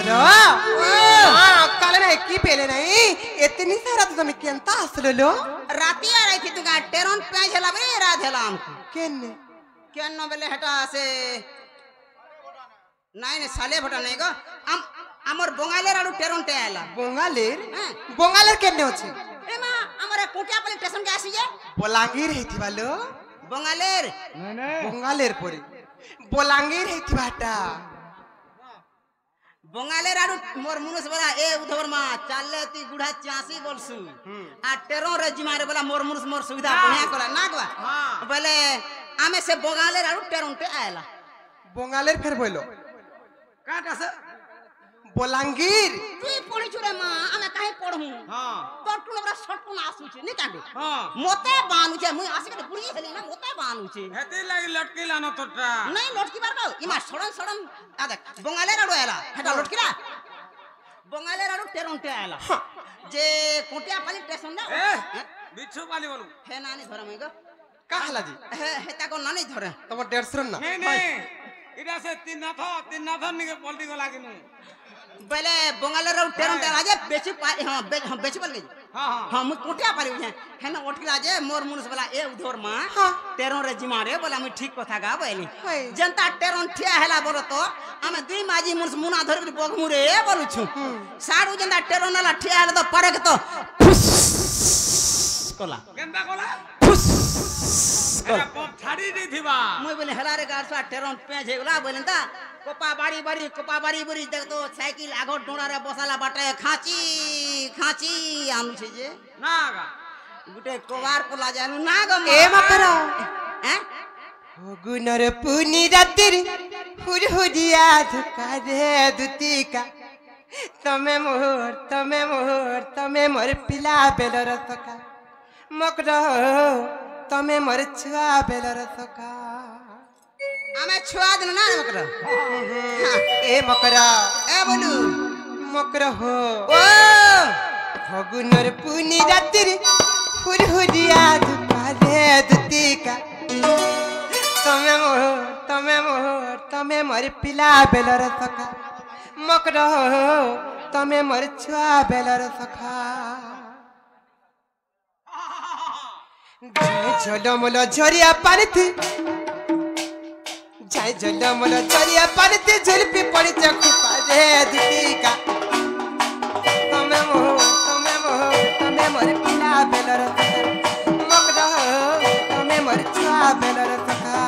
मकरो काले नहीं की पहले नहीं इतनी सारा तो तुम्हें केंता असलो लो राती आ रही थी तू का टेरोन पे झला बरे रात झला हमको केने केन बेले हटा से नहीं साले भटा नहीं गो আমার বঙ্গালের আলু টেরনটে আইলা বঙ্গালের কেনে আছে এ মা আমারে কোটিয়াপালি স্টেশন কে আসি যে বলাঙ্গীর হেইতিবালো বঙ্গালের বঙ্গালের পরে বলাঙ্গীর হেইতিবাটা বঙ্গালের আলু মোর মুনুস বলা এ উধর মা চাললে তি গুড়া 84 বলছু আর টেরন রে জিমারে বলা মোর মুনুস মোর সুবিধা বনিয়া কলা না গবা বলে আমি সে বঙ্গালের আলু টেরনটে আইলা বঙ্গালের ফের বইলো কাট আছে বলাঙ্গীর তুই পড়িছু রে মা আমি কাহে পড়মু তোর টুন বড় শটকুন আসুছে নি কাটে মতে বানুছে মুই আসিকে বুড়ি হেলি না মতে বানুছে হেতি লাগি লটকিলা ন তোরটা নাই লটকি পারবো ইমা সড়ন সড়ন আ দেখ বঙ্গালের আড়ো এলা হেটা লটকিলা বঙ্গালের আড়ো টেরনটে আইলা যে কোটিয়াপালি স্টেশন না বিচ্ছু পালি বলু হে নানি ধরে মই গো কাহলা জি হে হেতা কো নানি ধরে তোমার 150 না নে এটা সে তিন নাথ নিকে পলটি গলা কিনু বলে বঙ্গালের টেরনটে আজে বেশি হ্যাঁ বেশি বল গই हां मु कोटिया पारी है ना ओटकिला जे मोर मुनुस वाला ए उधर मा टेरन रे जिमारे बोला मु ठीक कथा गा बोली जनता टेरन ठिया हैला बोलो तो आमे दुई माजी मुनुस मुना धर के बगमु रे बोलु छु साडू जनता टेरन वाला ठिया हैला तो परे के तो फुस कोला केंदा कोला फुस कोला पप छाड़ी दी थीबा मु बोले हैला रे गारसा टेरन पे जेगला बोले ता कोपा बाड़ी बाड़ी देख तो साइकिल आगो डोरा रे बसाला बाटे खाची खाची आनु छे जे नागा गुटे कोवार कोला जानू ना गो ए मकरा हैं गुनर पुनी रातिर हुरहुरिया धुकारे दुतिका तमे मोर पिला बेलर सका मकरा तमे मोर छुआ बेलर सका आमे छुआ दिन ना मकरा ए मकरा ए बोलू मकरा हो ओ फगुनर पुनी रातिर हुरहुरिया धुकारे दुतिका तमे मोर पिला बेलर सखा मकरा हो तमे मोर छुआ बेलर सखा झलो मोलो झरिया पानी थी जाय झलो मोलो झरिया पानी थी झुलपी पड़ी चखु पारे दुतिका तमे मोर पिला बेलर सखा मकरा हो तमे मोर छुआ बेलर सखा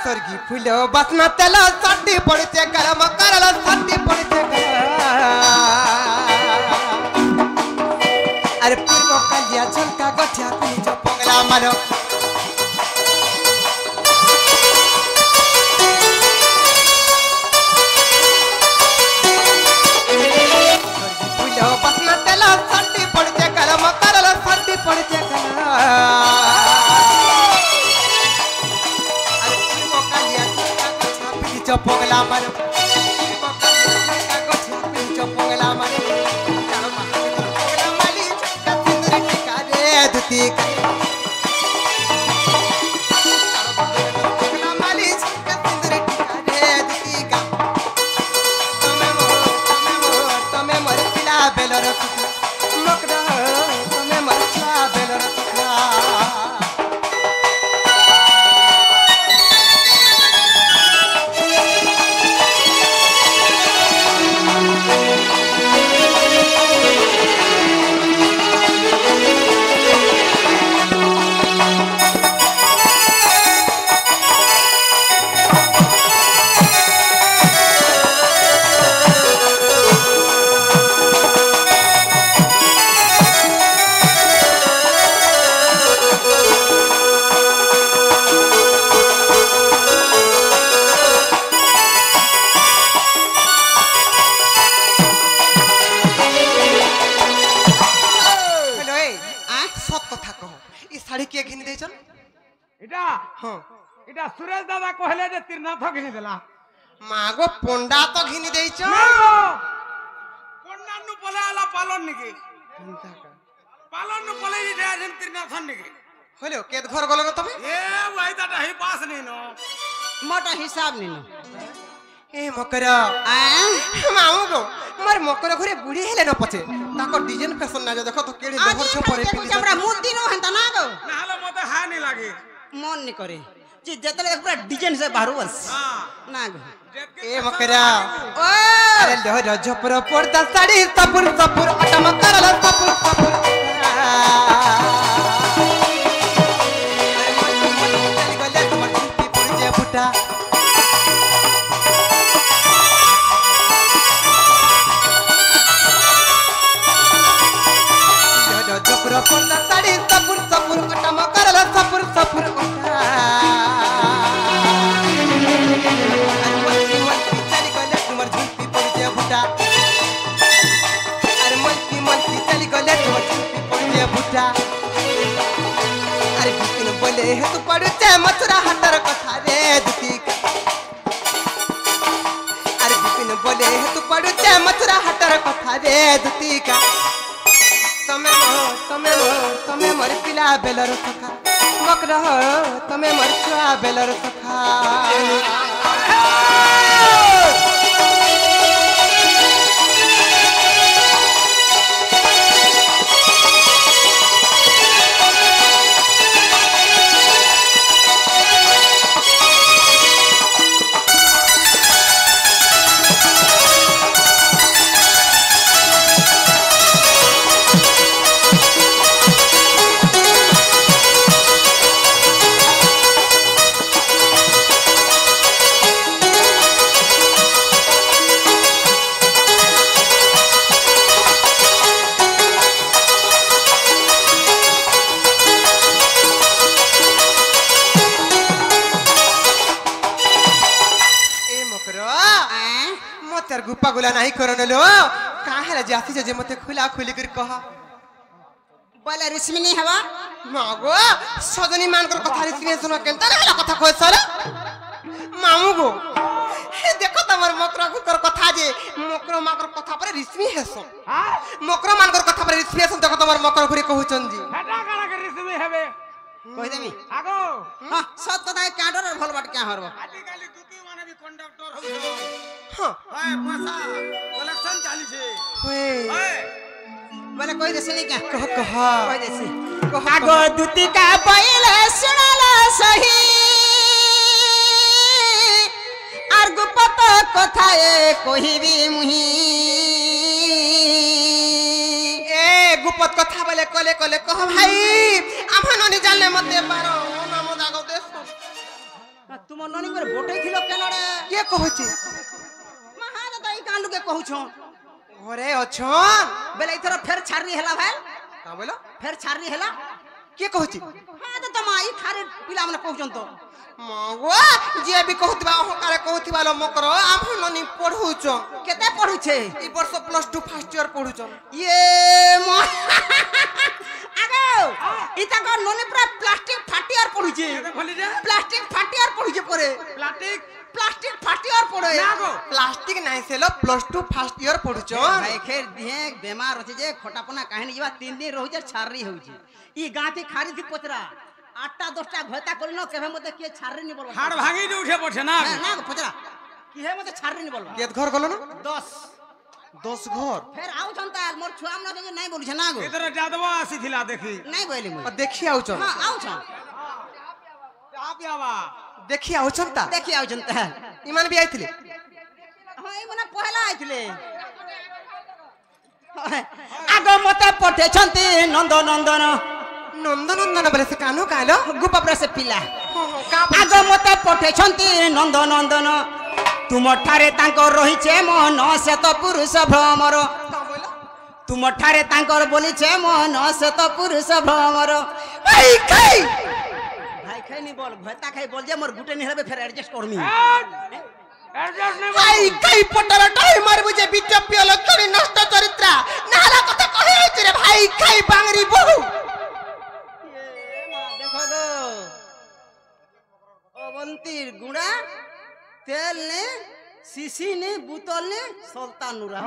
स्वर्गी फुलो बसना तेलो सड्डी पड़ते गरम करलो सड्डी पड़ते अरे पूर्व कलिया झलका गठिया पी जो पोंगला मारो स्वर्गी फुलो बसना तेलो सड्डी पड़ते गरम करलो सड्डी पड़ते पोंगला मारो पोंगला मारो पोंगला माली सिंदूर टिका रे दुती पोंगला माली सिंदूर टिका रे दुती का तमे मोर पिला बेलर मकरा तमे मोर छुआ बेलर हां এটা সুরেশ দাদা কইলে যে তীরনাথ কিনে দেলা মাগো পন্ডা তো ঘিনি দেইছ পন্নানু পলালা পালন নিকে পালন পলাই দে আছেন তীরনাথ নিকে হলো কেত ঘর গলো না তুমি এ ওইদাটা হি পাস নেই ন মোটা হিসাব নিন এ মকরা মামু গো মোর মকরা ঘরে বুড়ি হেলে ন পছে তাকর ডিজাইন ফ্যাশন না দেখো তো কেড়ে দহর ছ পরে পিলি আমরা মুদ দিনো হেনতা না গো না হলে মতে হানি লাগে মন নি করে যে যেতলে পুরা ডিজাইন সে বাহরু বস হ্যাঁ না গো এ মকরা ও আরে লহর ঝপর পর্দা শাড়ি সপুর সপুর অটা মকরা সপুর সপুর চলি গলে তোমার ঝুপি পড়ে ফুটা ঝপর পর্দা শাড়ি সপুর সপুর অটা মকরা সপুর সপুর অটা চলি গলে তোমার ঝুপি পড়ে ফুটা আরে মন্তি চলি গলে তোমার ঝুপি পড়ে ফুটা আরে বিপিন বলে হে তু পড়ুছে মথুরা হাটর কথা রে দুতি আরে বিপিন বলে হে তু পড়ুছে মথুরা হাটর কথা রে দুতিকা তুমি মর পিলা বেলর সখা মকর তুমি মর ছুয়া বেলর সখা गुप्पा गुला नहीं करन लो काहे ला जाती जे मते खुला खुली कर कह बोले रिश्मिनी हवा मागो सजनी मान कर कथा रिश्मिनी सुनो केनता ना कथा कह सर मामू गो हे देखो तमर मकरा कर कथा जे मकरो माकर कथा पर रिश्मी हेसो हां मकरो मान कर कथा पर रिश्मी हेसो देखो तमर मकर घुरी कहउचन जी हेटा काना के रिश्मी हेबे कहि देमी आगो हां सत कथा काडर भल बाट क्या हरबो आजि काली दुती माने भी कंडक्टर हो हां ओए पैसा कलेक्शन चाली छे ओए ओए बोले कोई देसनी क्या कह कोई देसी आगो दुती का पहिले सुनाला सही आर गुप्पत कथा ए कहिबी मुही ए गुप्पत कथा बोले कले कले कह भाई आमा ननी जानले मते पारो नाम दागो देसो तुम ननी कर बोटे थिलो केनडे के कहछि महान दाई कांडू के कहउछो घरे अछन बेले इथर फेर छारनी हेला भाई का बोलो फेर छारनी हेला के कहछि हां तो तमाई थारे पिला माने कहउछन तो मागो जे भी कहतबा ओहकारे कहतबा लो मकरो आम ननी पढुछ केते पढु छे ई वर्ष +2 फर्स्ट ईयर पढुछ ये आगो इता को ननी पूरा प्लास्टिक फाटियार पढु छे केते खोली जे प्लास्टिक फाटियार पढु छे परे प्लास्टिक फाटियार पड़े नागो प्लास्टिक नहीं सेलो +2 फर्स्ट ईयर पढुछ भाई खेर दिहे बेमार होचे जे खोटापना काहे जीवा 3 दिन रहू जे छाररी होउची ई गांठी खारी थी पचरा 8टा 10टा घयता करनो केभे मते के छाररी नि बोलबा हाड़ भागी जे उठे पछे ना ना पचरा की हे मते छाररी नि बोलबा केत घर गलो ना 10 घर फेर आउ छनता मोर छुआम ना जे नहीं बोलु छ ना गो इधर जादवा आसी थिला देखी नहीं बोली मु देखि आउछ हां आउ छ आप यावा देखि आउछन ता देखि आउ छनता इमान भी आइथिले हां ई मने पहला आइथिले आगो मते पठे छन्ती नंदनंदन नंदनंदन बोले से कानो कालो गुप्पा प्र से पिला का आगो मते पठे छन्ती नंदनंदन तुम ठारे तांको रहिछे मन से तो पुरुष भ्रमर तुम ठारे तांकर बोलिछे मन से तो पुरुष भ्रमर भाई खाई भाई खाई नहीं बोल भता खाई बोल जे मोर गुटे नहीं हबे फेर एडजस्ट करमी एडजस्ट नहीं भाई खाई पटर टाई मार बुझे बिटपियो लक्षणी नष्ट चरित्रा नाला कथा कहे आइछ रे भाई खाई बांगरी बहु देखो गो अवंतीर गुड़ा तेल ने सीसी ने बोतल ने सल्ता नुरा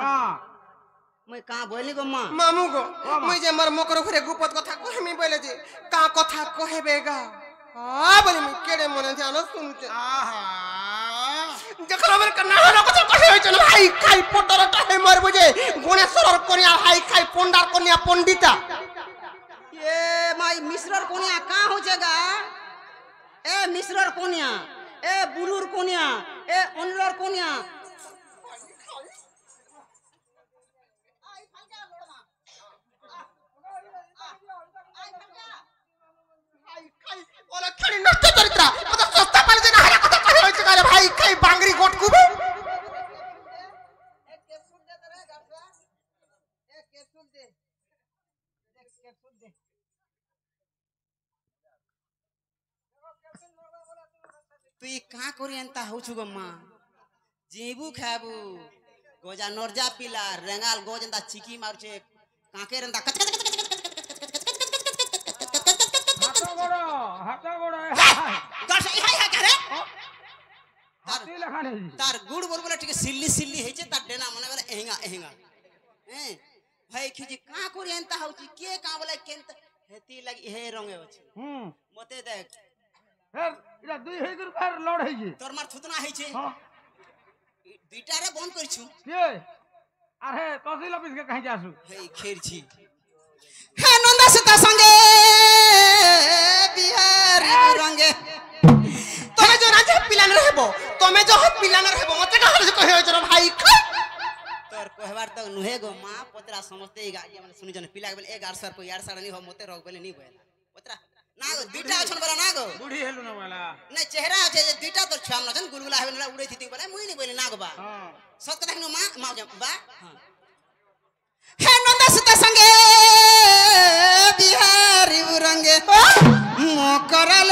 मैं कहाँ बोली गो माँ मामू गो मुई जे मर मकर घरे गुपत कथा कहमी बोले जे का कथा कहेबेगा बोले मुई केड़े मने ध्यान सुनते देखला मन कन्ना हला कथा कहे होय चल भाई खाई पोटर कहे मर बुझे गुणेश्वर कन्या भाई खाई पंडार कन्या पंडिता ये माई मिश्रर कोनिया कहाँ हो जाएगा ए मिश्रर कोनिया ए बुलूर कोनिया ए उनलर कोनिया ओला खड़ी नष्ट चरित्रा मतलब सस्ता पड़ जे ना हला कथा कहे होय चल भाई खाई बांगरी गोट कुबे एक कैप्सूल दे रे गासा एक कैप्सूल दे एक कैप्सूल दे तू ये कहाँ करी एंता हो छु गम्मा जीबू खाबू गोजा नोरजा पिला रेंगाल गोज एंता चिकी मारछे काके रंदा कच कच कच हाथा गोड़ा गास हाय हाय करे हाथी लखाने तार गुड़ बोल बोले ठीक सिल्ली सिल्ली हेचे तार डेना मने बोले एहिंगा एहिंगा भाई खिजी कहाँ करी एंता हो छि के का बोले केंत हेती लगी हे रंगे अछि मते देख फेर इला दुई हे गुर फेर लड़ हे जी तोर मार थुतना हे छे हां दुईटा रे बंद कर छु के अरे तहसील ऑफिस के कहीं जासु हे खेर छी हे नंदा सीता संगे बिहारी रंगे तमे जो राजा पिलान रहबो तमे जो पिलान रहबो मते का हल कहे होय चल भाई खाई तोर कहबार त नुहे गो मां पतरा समझते ई गाड़ी माने सुनि जन पिला गेल 11 सर को 11 सर नहीं हो मते रोग बेले नहीं बोला पतरा ना गो दुईटा छन बला ना गो बूढ़ी हेलु ना वाला नहीं चेहरा छे जे दुईटा तो छाम न जन गुलगुला हेबे ना उड़े थी बोला मुई नहीं बोले ना गो बा हां सत देखनु मां मां जब बा हां हे नंदा सीता संगे बिहारी रंगे मो करल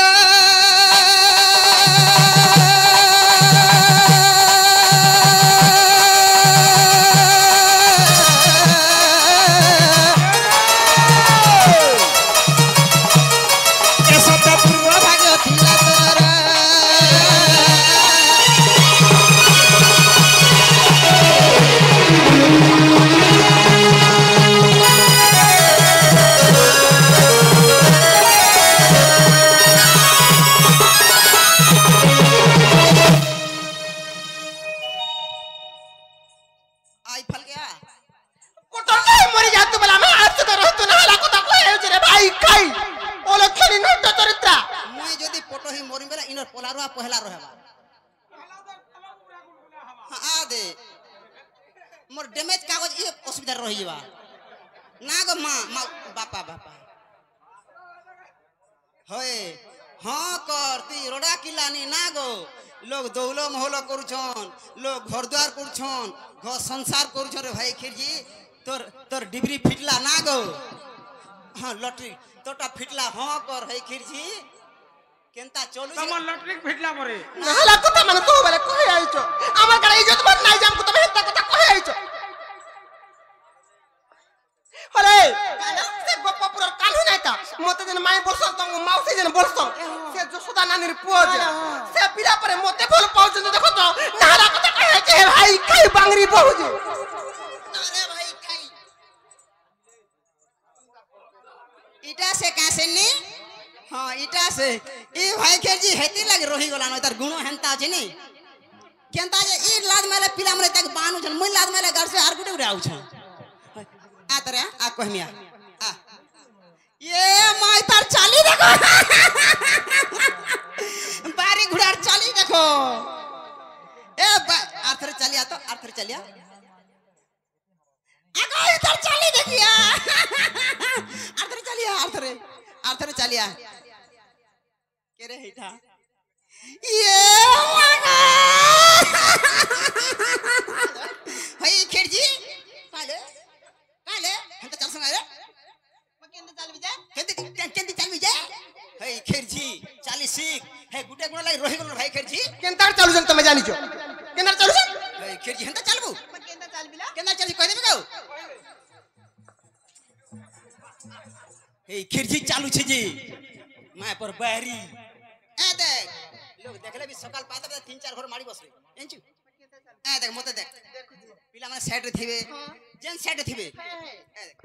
पहला रहबा आ दे मोर डैमेज कागज ये असुविधा रहिबा ना गो मां बापा बापा होए हां करती रोडा किलानी ना गो लोग दौलो महलो करूछन लोग घर द्वार करूछन घर संसार करूछन रे भाई खिरजी तोर तोर डिबरी फिटला ना गो हां लटरी तोटा फिटला हां कर है खिरजी केनता चलू तमन लटरी फिटला मरे नाला कथा मन तो बोले कहे आइछो हमर गड़ा इज्जत मन नाही जाम को तमे हेता कथा कहे आइछो हले से गप्पा पुरा कालू नाही का मते जन माई बोलसन तंग माउसी जन बोलसन से जसोदा नानीर पुओ जे से पिला परे मते बोल पाउछन देखो तो नाला कथा कहे आइछे भाई खाई बांगरी बहु जे अरे भाई खाई इटा से कैसे ने हां इटा से ई भाई खेजी हेती लग रोही गला न तार गुणो हेंता छै नी केंता जे ई लाद मेले पिला मरे तक बानु छन मुई लाद मेले घर से हार गुटे उड़े आउ छ आ तरे आ कहमिया आ ये माई तार चाली देखो बारी घुड़ार चाली देखो ए आथरे चलिया तो आथरे चलिया आगो इधर चाली देखिया आथरे चलिया आथरे आथरे चलिया केरे हेठा ये वागा भाई खेड़जी काले काले हम तो चल संग रे केंदे चल बिजा केंदे चल बिजा भाई खेड़जी चाली सीख हे गुटे गुण लाई रोही गुण भाई खेड़जी केंतार चालू जन तमे जानि छो केंतार चालू जन भाई खेड़जी हंता चलबू केंतार चाल बिला केंदा चल कह देबे गो हे खेड़जी चालू छे जी माय पर बारी ए देख लोग देखले भी सकाल पाते 3-4 घर मारी बसले एंचु ए देख मते देख पिला माने साइड रे थिबे जेन साइड रे थिबे ए देख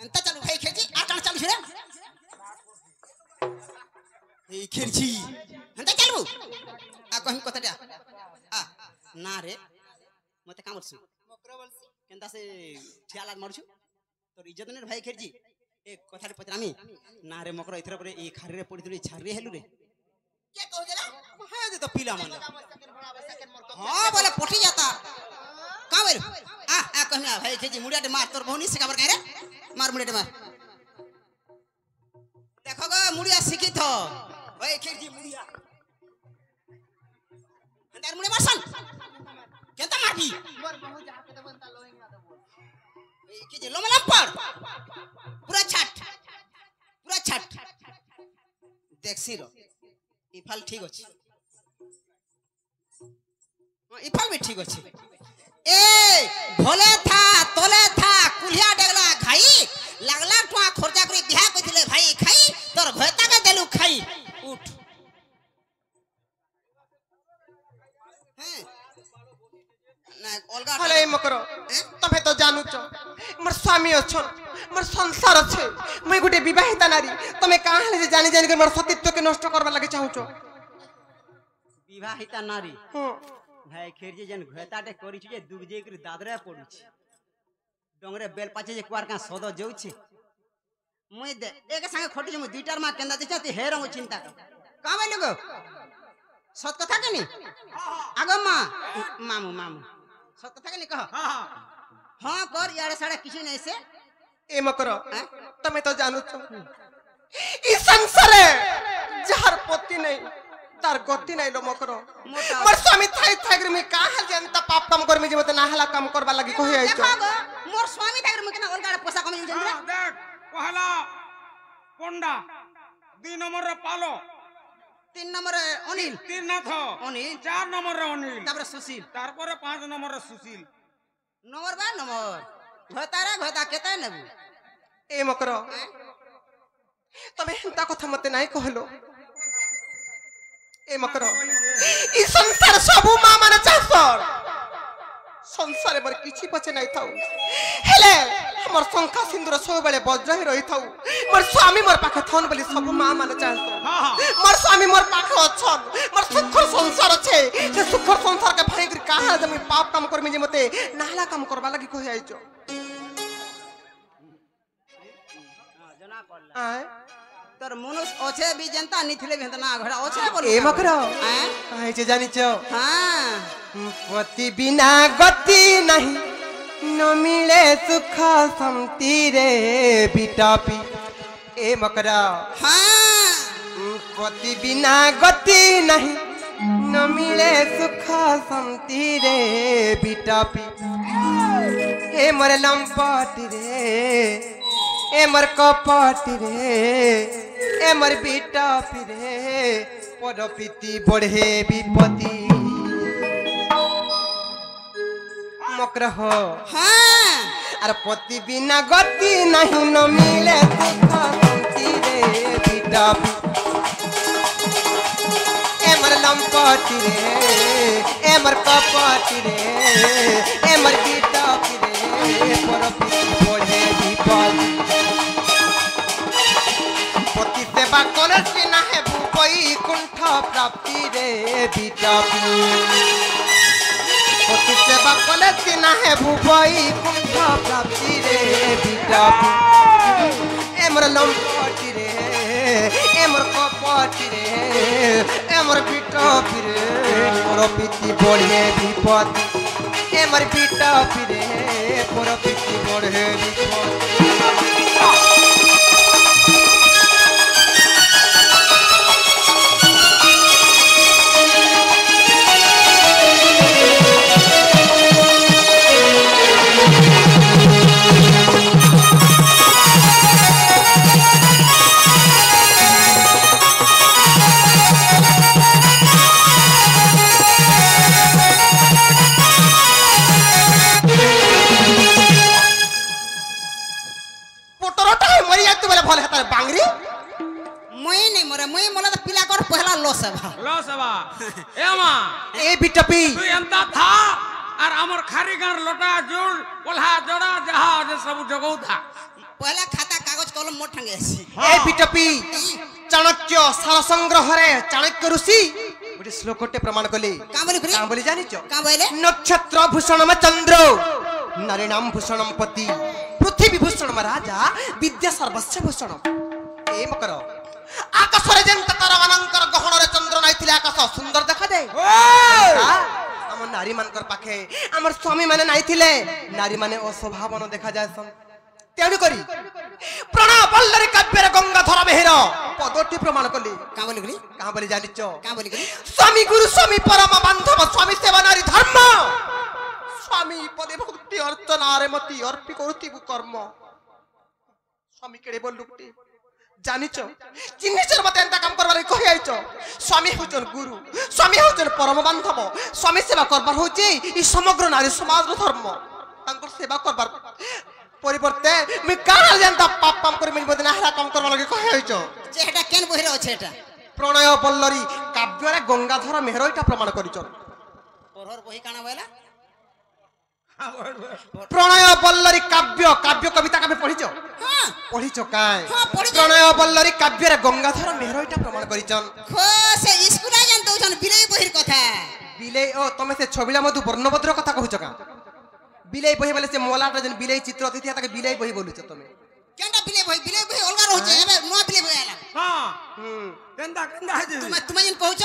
अंत चालू भाई खेची आ कान चालू छरे ए खेची अंत चालू आ कहम कथटा आ ना रे मते काम करछु मकरा बोलसी केनता से ठिया लाग मारछु तोर इज्जत ने भाई खेची एक कथारे पचरामी ना रे मकरा इथरा परे ए खारी रे पड़ी तुली छारी हेलु रे के कहू देला हां दे तो पीला मान हां बोले पटी जाता का बोल आ कहना भाई खेची मुड़ियाटे मार तोर बहुनी से खबर काहे रे मार मुड़ियाटे मार देखो गो मुड़िया सिखी थो भाई खेची मुड़िया अंदर मुड़े मारसन केनता मारबी मोर बहु जा के दबनता लोहिंगा दबो ए खेची लोमलम पड़ पूरा छट देखसी रो इफाल ठीक अछि इफाल भी ठीक अछि ए भोले था तोले था कुलिया डेगला खाई लागला टुआ खर्चा करी बिहा कइथिले भाई खाई तोर भयता के देलु खाई उठ हैं ना अलगा हले मकरो तमे तो जानू छ मोर स्वामी अछन मोर संसार अछि मैं गुटे विवाहिता नारी तमे काहे ले जानि जानि के मोर सतीत्व के नष्ट करबा लागि चाहू छ विवाहिता नारी भाई खेरजी जन घोताटे करी छी जे दुब जे कर दादरे पडु छी डोंगरे बेल पाचे जे कुआर का सद जाउ छी मुई दे एक संगे खटी मु दुईटार मा केंदा दिछा ते हेर मु चिंता का भाई लोग सत कथा के नी आगो मामू सत कथा के नी कह हां कर यारे साडे किछि नै से ए मकरो तमे तो जानू छ ई संसारे जहर पति नै तार गति नै लो मकरो मोर स्वामी थाई थाई में काहे जनता पाप काम कर में जे मते नाहला काम करबा लागि कहि आइ छ मोर स्वामी थाई में केना अलगा पोसा कम जन देख पहला पोंडा 2 नंबर रे पालो 3 नंबर अनिल 3 नाथ अनिल 4 नंबर रे अनिल तापर सुशील तारपर 5 नंबर रे सुशील नंबर बा नंबर घोता केते नेबू ए मकरो तमे हंता कथा मते नाही कहलो ए मकरो ई संसार सबु मा माने चासर संसार बर किछि पछे नाही थाउ हेले हमर संखा सिंदूर सब बेले वज्र ही रही थाउ मोर स्वामी मोर पाखे थन बोली सबु मा माने चासर मोर स्वामी मोर पाखे अछन मोर सुख संसार छे से सुख संसार के भाई काहा जमी पाप काम करमी जे मते नाहला काम करबा लागि कहि आइछो जना पड़ला आय तोर मनुष्य ओछे भी जनता निथिले भी ना घोड़ा ओछे बोल ए मकरो हैं काहे जे जानि छ हां पति बिना गति नहीं न मिले सुख शांति रे बिटापी ए मकरा हां पति बिना गति नहीं न मिले सुख शांति रे बिटापी ए मोर लंपट रे ए मोर कपट रे ए मोर बिटापी रे परपीति बढ़े विपत्ति मकर हो हां अरे पति बिना गति नहीं न मिले सुख शांति रे बिटापी ए मोर लंपट रे ए मोर कपट रे ए मोर बिटापी रे परपीति बढ़े विपत्ति पति सेवा करे बिना है भूपई कुंठ प्राप्ति रे बिटापी पति सेवा करे बिना है भूपई कुंठ प्राप्ति रे बिटापी ए मोर लंपट रे ए मोर कपट रे ए मोर बिटापी रे परपीति बढ़े विपत्ति ए मोर बिटापी रे परपीति बढ़े विपत्ति लो सबा ए मा ए बिटपी तू एंता था और हमर खारी गार लोटा जोड़ कोल्हा जोड़ा जहा जे सब जगौ था पहला खाता कागज कलम मोट ठंगे छी ए बिटपी चाणक्य सार संग्रह रे चाणक्य ऋषि गोटे श्लोकटे प्रमाण कले का बोली जानिचो का बोले नक्षत्र भूषणम चंद्र नारीणाम भूषणम पति पृथ्वी भूषणम राजा विद्या सर्वस्व भूषणम ए मकर आकाश रे जेंत तारा मानकर गहन रे चंद्र नाइथिले आकाश सुंदर देखा दे हम नारी मानकर पाखे हमर स्वामी माने नाइथिले नारी माने अस्वभावन देखा जाय सन तेणु करी प्रणय बल्लरी काव्य गंगाधर मेहर पदटी प्रमाण कली का बोली जानिचो का बोली स्वामी गुरु स्वामी परम बांधव स्वामी सेवा नारी धर्म स्वामी पदे भक्ति अर्चना रे मति अर्पी करुती कर्म स्वामी केड़े बोलुटी जानिचो चिन्हिचर मते एंता काम करबार कहि आइचो स्वामी होचन गुरु स्वामी होचन परम बांधव स्वामी सेवा करबार होची ई समग्र नारी समाज रो धर्म तांकर सेवा करबार परिवर्ते मी काल जानता पाप पाप कर मिल बदना हरा काम करबा लगे कहि आइचो जे हेटा केन बहिर अछि हेटा प्रणय बल्लरी काव्य रे गंगाधर मेहर इटा प्रमाण करिचो तोहर बही काना बोला प्रणय बल्लरी काव्य काव्य कविता का पढ़िचो हां पढ़िचो काय हां पढ़िचो प्रणय बल्लरी काव्य रे गंगाधर मेहर इटा प्रमाण करिचन खो से स्कूल आ जानतो छन बिलेई बहिर कथा बिलेई ओ तमे से छबिला मधु वर्णभद्र कथा कहूच का बिलेई बही बोले से मोलाटा जन बिलेई चित्र अतिथि ताके बिलेई बही बोलुच तमे केंडा बिलेई बही अलगा रहउचे एबे नुआ बिलेई बही आला हां केंदा है जी तुम जन कहउछ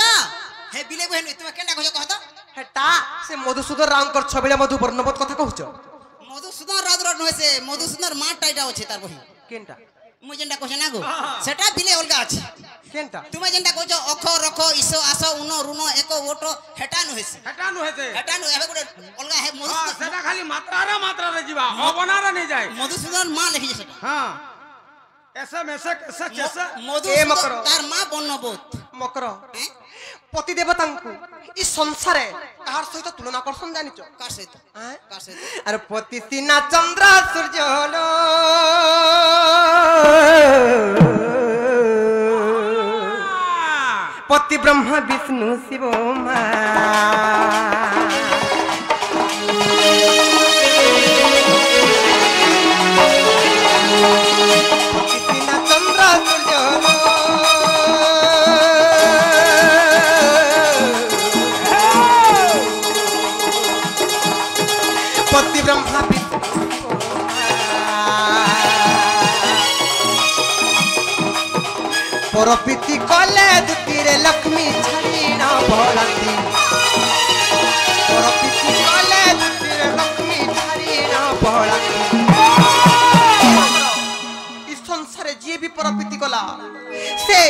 हे बिलेई बही तुम केंडा कहछ कहत हेटा से मधुसूदन राम कर छबिला मधु वर्णभद्र कथा कहूच मधुसूदन राउद्र नहे से मधुसूदन मा टाइटा अछि तार बही केनटा मु जेंडा कहछ ना गो सेटा बिलेई अलगा अछि केनटा तुम जेंडा कहछ अख रख ईसो आसो उनो रुनो एको ओटो हेटा नहे से हेटा नु हेते हेटा नु एबे गुडे अलगा हे हां सेटा खाली मात्रा रे जीवा अबना रे नहीं जाय मधुसूदन मा लिखि सेटा हां ऐसा मैसे कैसे कैसे मधुसूदन तार मा बन्नबोत मकर पति देवतांकु ई संसारे कार सहित तुलना करसन जानिचो कार सहित अरे पति सिना चंद्र सूर्य लो पति ब्रह्मा विष्णु शिव मा पति सिना चंद्र सूर्य लो पति ब्रह्मा परपीति कले दुतीरे लक्ष्मी छड़ीना भोलती परपीति कले दुतीरे लक्ष्मी छड़ीना भोलती इस संसारे जे भी परपीति कला से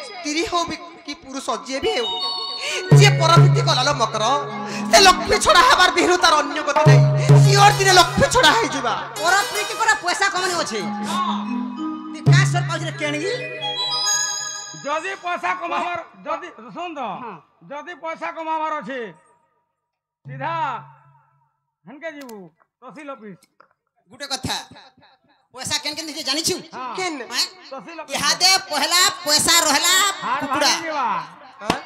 स्त्री हो कि पुरुष जे भी हो जे परपीति कला लो मकर से लक्ष्मी छड़ा हबार बिहरु तार अन्य गति नै सियोर दिने लक्ष्मी छड़ा है जुबा परपीति करा पैसा कमानी अछि ती का सर पाउछ केणी जदी पैसा कमावर जदी सुन दो जदी पैसा कमावर अछि सीधा हनके जीवू तहसील ऑफिस गुटे कथा पैसा केन केन दिखे जानि छु केन तहसील ऑफिस इहादे पहला पैसा रहला कुकुड़ा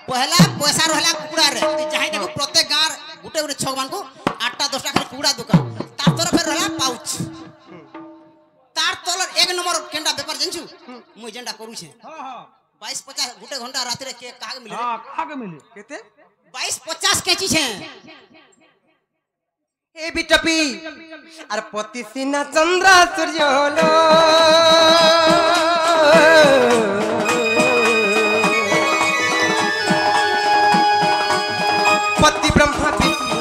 पहला पैसा रहला कुकुड़ा रे चाहे देखो प्रत्येक गार गुटे गुटे छगमान को 8टा 10टा खाली कुकुड़ा दुकान तार तरफ रहला पाउच तार तलर एक नंबर केंडा व्यापार जानछु मु जेंडा करू छे हां हां 22-50 गुटे घंटा रात रे के काग मिले हां काग मिले केते 22-50 केची छे ए बिटपी अरे पति सिना चंद्र सूर्य लो पति ब्रह्मा विष्णु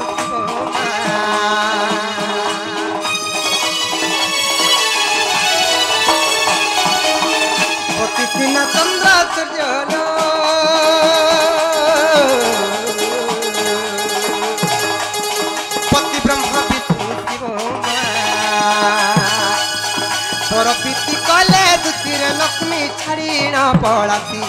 पति सिना चंद्र सूर्य लो पति ब्रह्मा विष्णु शिव परपीति कले दुतीरे लक्ष्मी छड़ीना पड़ती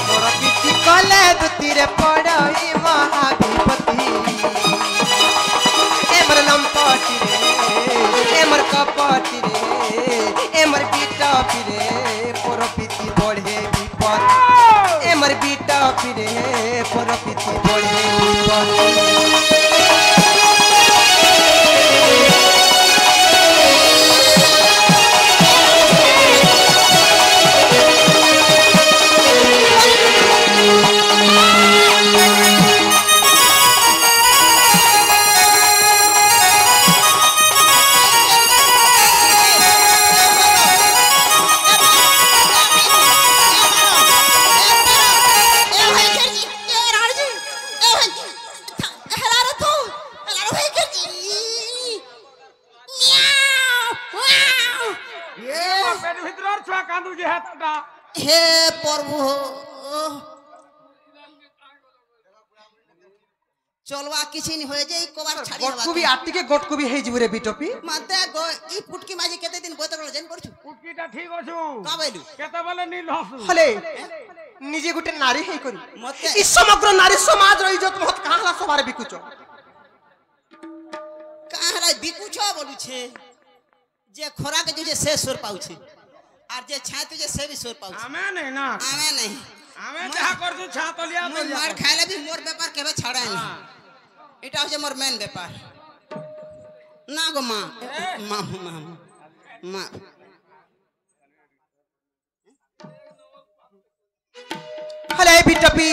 परपीति कले दुतीरे पड़ई महाधिपति एमर लंपटी रे एमर कपटी रे एमर पीटपी रे परपीति बढ़े विपद एमर পিরে পরপিতি বড়ে বিপদ হে প্রভু চলবা কিছু নি হয়ে যাই কবার ছাড়ি হবা গটকুবি আটিকে গটকুবি হেই জিবরে বিটপি মাতে গো ই পুটকি মাঝি কেতে দিন বইতল জেন করছু পুটকিটা ঠিক আছু কা বইলু কেতে বলে নীল হসু হলে নিজে গুটে নারী হেই করি মতে ই সমগ্র নারী সমাজ র ইজ্জত মহৎ কাহলা সবারে বিকুচ কাহলাই বিকুছ বলুছে যে খোরাক যে সে সুর পাউছে আর যে ছাতু যে সে বি সুর পাউছে আমি নাই না আমি নাই আমি যাহা করছু ছাতলিয়া তো মার খাইলে বি মোর ব্যাপার কেবে ছাড়াই না এটা হচ্ছে মোর মেন ব্যাপার না গো মা মা মা মা হলে বিটপি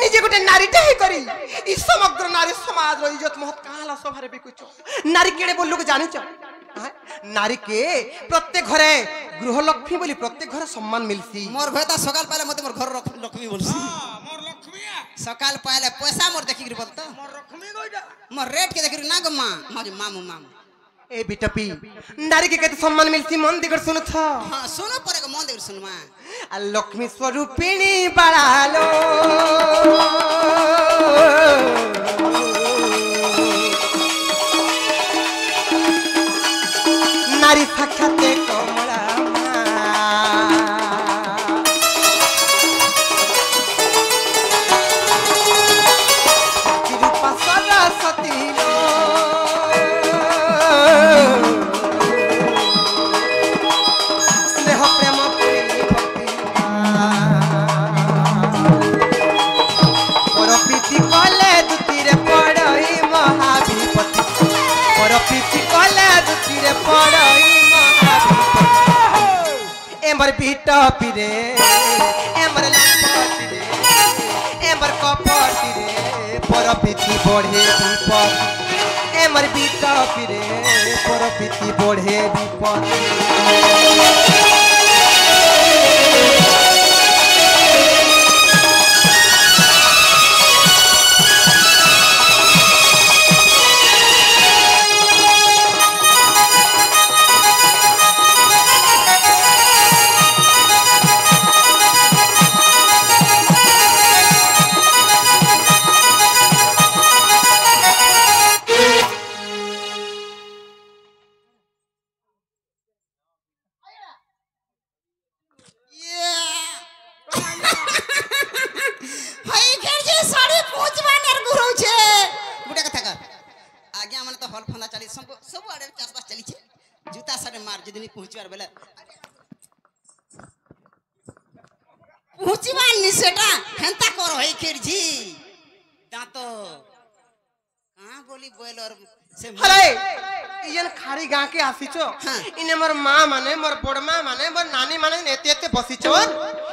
নিজে গুটে নারীটা হেই করি ই সমগ্র নারী সমাজ র ইজ্জত মহৎ কাহলা সবারে বিকুচ নারী কেড়ে বললুক জানিছ নারীকে প্রত্যেক ঘরে গৃহলক্ষ্মী বলি প্রত্যেক ঘরে সম্মান মিলছি মোর ভেতা সকাল পাইলে মতে মোর ঘর লক্ষ্মী বলছি মোর লক্ষ্মী সকাল পাইলে পয়সা মোর দেখি বল তো মোর লক্ষ্মী কইটা মোর রেট के देखि ना गो मां मां मामू मामू ए बिटपी नारी के केते सम्मान मिलसी मन दिगर सुनथ हां सुनो परे को मन देख सुन मां आ लक्ष्मी स्वरूपिणी बाळालो नारी साक्षाते कमला रूपा सरस्वती लो स्नेह प्रेम परप्रीति कले दुतीरे पड़ई महाविपति परप्रीति कले दुतीरे पड़ई महाविपति एमर बीटा पिरे एमर लपटी रे एमर कपटी रे परप्रीति बढ़े विपद एमर बीटा पिरे परप्रीति बढ़े विपद हाय घेर जे साड़ी पूछवा नेर गुरु छे गुडा कथा का आगे हमन तो हल फंदा चली सब आडे चासबास चली छे जूता सारे मार जदिनी पहुंचवार बेला पहुंचवा नि सेटा हेंता करो हाय घेर जी दांतो कहां बोली बोलर से हरे इयन खारी गां के आसीचो हाँ। इने मोर मां माने मोर बड़मा माने मोर नानी माने एते एते बसिचोन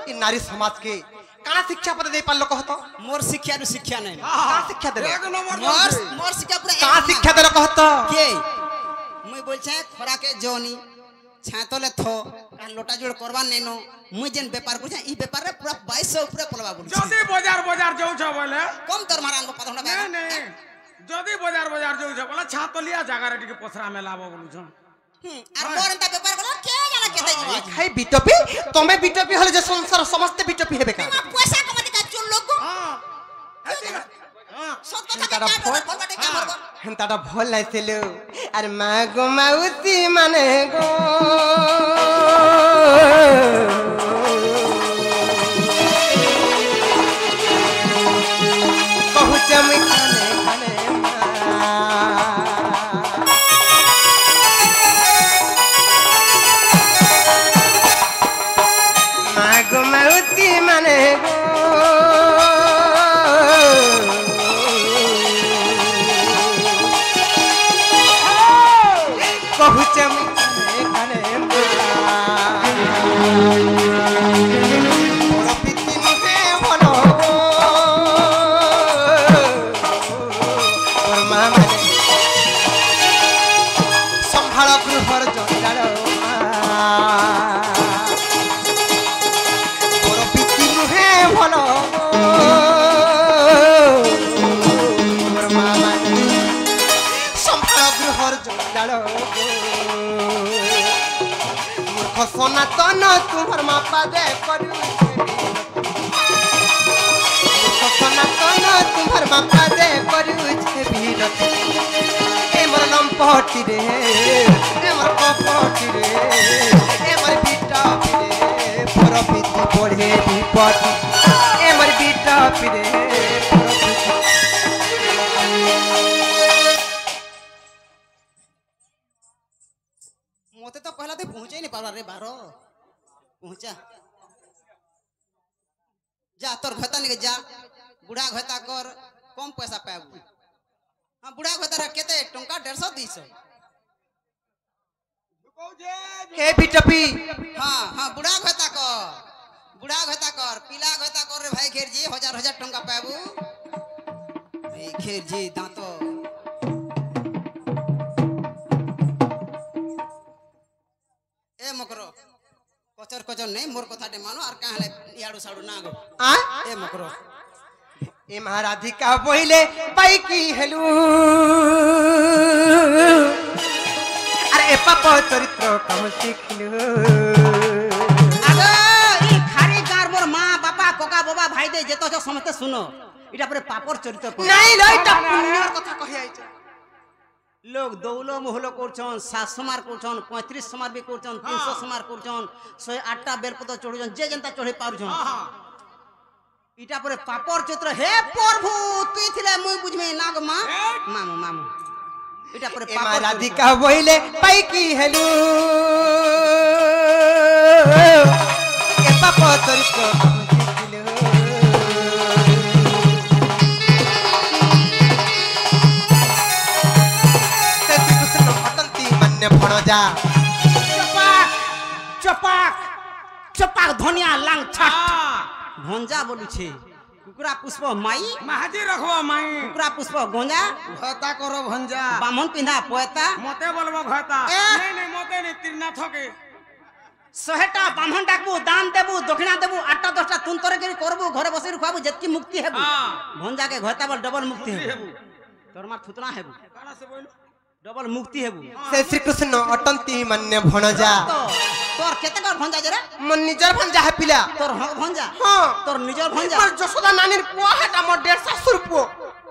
इ नारी समाज के काना शिक्षा पद दे पालो कहतो मोर शिक्षा नु शिक्षा नहीं का शिक्षा दे एक नंबर मोर मोर शिक्षा पूरा का शिक्षा दे कहतो के मुई बोल छे खोरा के जोनी छातले थो का लोटा जोड़ करबा नेनो मुई जेन व्यापार कर ई व्यापार रे पूरा 2200 ऊपर पलवा बोल जदी बाजार बाजार जाऊ छ बोले कम तर मारान को पदोना नहीं नहीं जदी बाजार बाजार जाऊ छ बोला छातलिया जागा रे टिके पसरा में लाबो बोलु छ আর মোরনটা ব্যাপার করো কে জানা কেতে এই যাব খাই বিটপি তুমি বিটপি হলে যে সংসার সমস্ত বিটপি হেবে কা মা পয়সা কমাতে কা চুন লোক हां সত কথা কা বলবাটে কা করব হেনতাটা ভল লাইছিল আর মা গো মাউসি মানে গো कहू चमी खाने खाने माँ गो माउसी माने गो কহুছে মুই কানে বড় পিতি নুহে ভল মোর মা মানে সম্ভাଳ গৃহর জঞ্জাଳ বড় পিতি নুহে ভল মোর মা মানে সম্ভাଳ গৃহর জঞ্জাଳ মূর্খ সনাতন তোমার মা পাদে করুছে মূর্খ সনাতন তোমার মা পাদে করুছে বিরতি এমর লম্পটি রে এমর কপটি রে এমর বিটা রে পরপিতি পড়ে বিপটি এমর বিটা রে मते तो पहला दे पहुंचे नहीं पारा रे बारो पहुंचा जा तोर घता नहीं जा बुढ़ा घता कर कम पैसा पाबू हां बुढ़ा घता रे केते टंका 150 200 हे बिटपी हां हां बुढ़ा घता कर पीला घता कर रे भाई घेर जी हजार हजार टंका पाबू ए घेर जी दांतो ए मकरो कचर कचर नहीं मोर कथाटे मानो आर काहले याडू साडू ना गो आ ए मकरो ए महाराधिका बोइले बाई की हेलू अरे ए पाप चरित्र कम सिखलू आगो ई खारी गार मोर मां बापा कोका बाबा भाई दे जेतो जो समझते सुनो इटा पर पापर चरित्र नहीं लइटा पुण्यर कथा कहि आइछ लोग दौलो मोहलो करछन 700 समार करछन 35 समार भी करछन 300 समार करछन 108 टा बेलपत्र चढ़ुछन जे जनता चढ़े पारुछन इटा पर पापर चित्र हे प्रभु तुई थिले मुई बुझमे नाग मां मामू मामू इटा पर ए पापर महाराधिका बोइले बाई की हेलू ए पाप चरित्र कम सिखलू भणजा चपाक चपाक चपाक धनिया लांग छाट भंजा बोलू छे कुकुरा पुष्प माई महाजी रखवा माई कुकुरा पुष्प गोंजा घता करो भंजा बामन पिंधा पोएता मते बोलबो घता ए! नहीं मते नहीं तीरनाथ के 100टा बामन डाकबू दान देबू दक्षिणा देबू 8टा 10टा तुन तोरे के करबू घरे बसी खुआबू जतकी मुक्ति हेबू भंजा के घता बोल डबल मुक्ति हेबू तोर मार थुतना हेबू काना से बोलू डबल मुक्ति हेबू से श्री कृष्ण अटंती मान्य भणजा तो तोर केते कर भंजा जरे मन निजर भंजा है पिला तोर हक भंजा हां तोर निजर भंजा पर जसोदा नानीर पुआ हेटा मोर 150 रुपया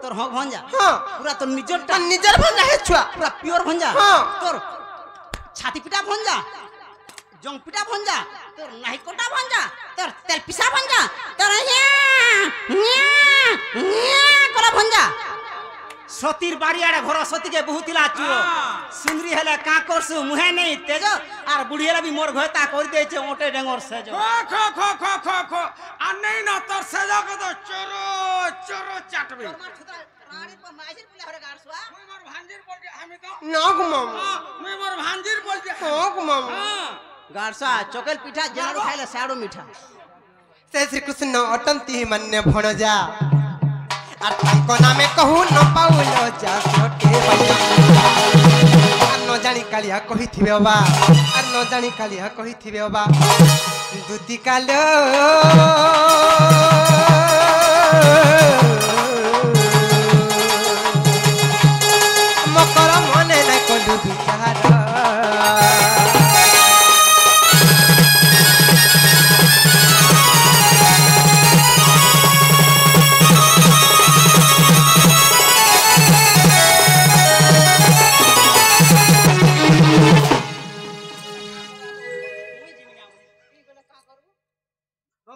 तोर हक भंजा हां पूरा तोर निजरटा मन निजर भंजा है छुआ पूरा प्योर भंजा हाँ। तोर छाती पिटा भंजा जंग पिटा भंजा तोर नाही कोटा भंजा तोर तेल पिसा भंजा तोर कोला भंजा सतीर बाड़ियाड़े घर सती के बहुतिला चुओ सिंदरी हेले का करसु मुहे नहीं तेज आर बुढ़ियाला भी मोर घता कर दे छे ओटे डेंगर सेजो खो खो खो खो खो आ नहीं ना तोर सजा को तो चोरो चोरो चाटबे रानी पर माइसिर पुले हरे गारसुआ मुई मोर भांजीर बोल दे हमें तो नाग मामा मुई मोर भांजीर बोल दे नाग मामा गारसा चोकल पिठा जनारू खाइले साडू मीठा से श्री कृष्ण अटंती मान्य भणजा आर तांको नामे कहू न पाउलो जा सोटे बजा आर न जानी कालिया कहिथिबे बा आर न जानी कालिया कहिथिबे बा दुती कालो मकर मने न कोलु विचार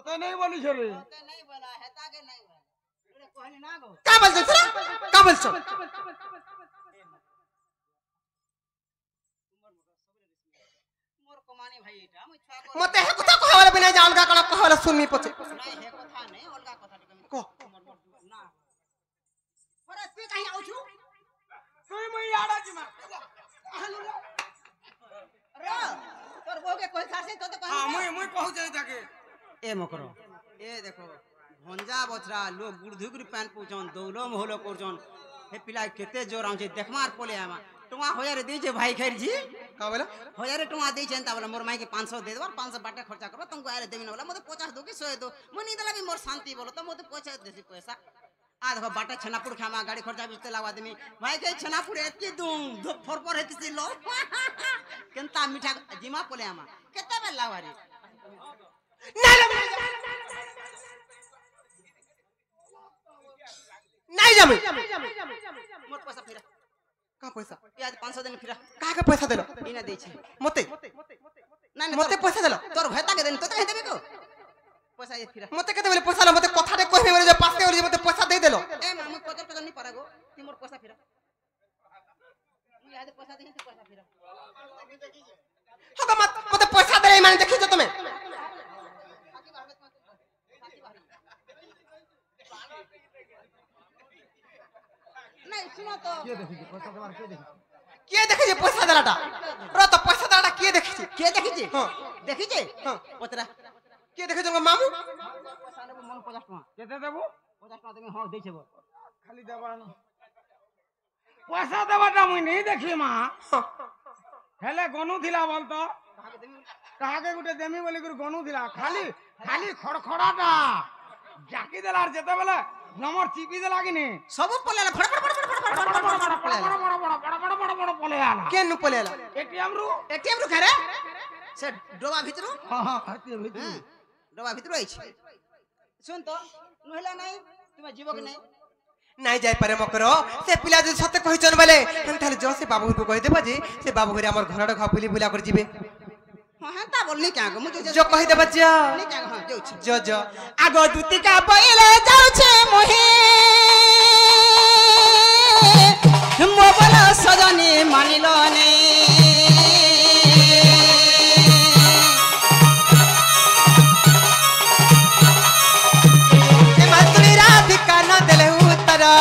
तो नहीं बोली छोरे नहीं बोला हेता के नहीं बोला रे कहनी ना गो का बोल छरा का बोल छ मोर कमानी भाई एटा मैं छुआ को मते हे कथा कहवाला बिना जान का कण कहवाला सुनमी पछे नहीं हे कथा नहीं अलगा कथा टिक को ना अरे तू कहीं आउ छु तू मैं याडा जी मार তোর বউকে কই ছাড়ছে তো তো হ্যাঁ মুই পৌঁছাই থাকে এ মকরো এ দেখো ভঞ্জা বছরা লোক গুড়ধুগুড়ি প্যান্ট পৌঁছন দৌলো মহলো করছন হে পিলা কেতে জোর আউছে দেখমার পলে আমা টুয়া হজারে দিছে ভাই খাইছি का बोला हजारे टुआ देछन ता बोला मोर माई के 500 दे देबो 500 बाटे खर्चा करबो तुमको आरे देबी न बोला मते 50 दो कि 100 दो मनी दला भी मोर शांति बोलो तो मते 50 देसी पैसा आ देखो बाटे छनापुर खामा गाड़ी खर्चा बिते लागवा देमी भाई के छनापुर एती दूं फर फर हेती लो केनता मीठा जिमा पोले आमा केते बे लावारी नहीं जामे मोर पैसा फिरा का पैसा ये आज 500 दिन फिरा का के पैसा देलो इना दे छे मते ना मते पैसा देलो तोर भैता के दिन तो कह देबे को पैसा ये फिरा मते केते बोले पैसा ला मते कथा रे कहबे बोले जे पास के बोले मते पैसा दे देलो ए मामू पकड़ पकड़ नहीं पारागो ती मोर पैसा फिरा मुई आज पैसा देही तो पैसा फिरा हगा मते पैसा दे माने देखि जो तुमे नहीं सुनो तो के देखि जे पैसा देलाटा रो तो पैसा देलाटा के देखि के देखी छी हां देखी छी हां पतरा के देखि जो मामू पैसा लेबो मन 50 टका কেতে দেবো 50 टका देबे हां दे छबो খালি দেবা না পয়সা দেবাটা মুই নেই দেখি মা হেলে গনু থিলা বলতো কাহাকে গুটে দেমি বলি করে গনু থিলা খালি খালি খড়খড়াটা জাকি দেলার যেতে বেলে নমর চিপি দে লাগিনি सब पलेला फड़ फड़ फड़ फड़ फड़ फड़ फड़ पलेला পলে আলা के नु पलेला এটিএম রু एटीएम रु करे से डोबा भितरु হাতি ভিতরে डोबा भितरु आइछ सुन तो नहला नहीं तुम जीवो के नहीं नहीं जाय पारे मकरो से पिला जे सते कहिचन बोले हम थाले जो से बाबू को कहि देबा जे से बाबू घरे हमर घरडा खा बुली बुला कर जिबे हां ता बोलनी क्या गो मुझे जो कहि देबा जा नहीं क्या हां जो जो आगो दुतिका बैले जाउ छे मोहे मोबला सजनी मानिलो ने ए मातुरी राधिका न देले उतरा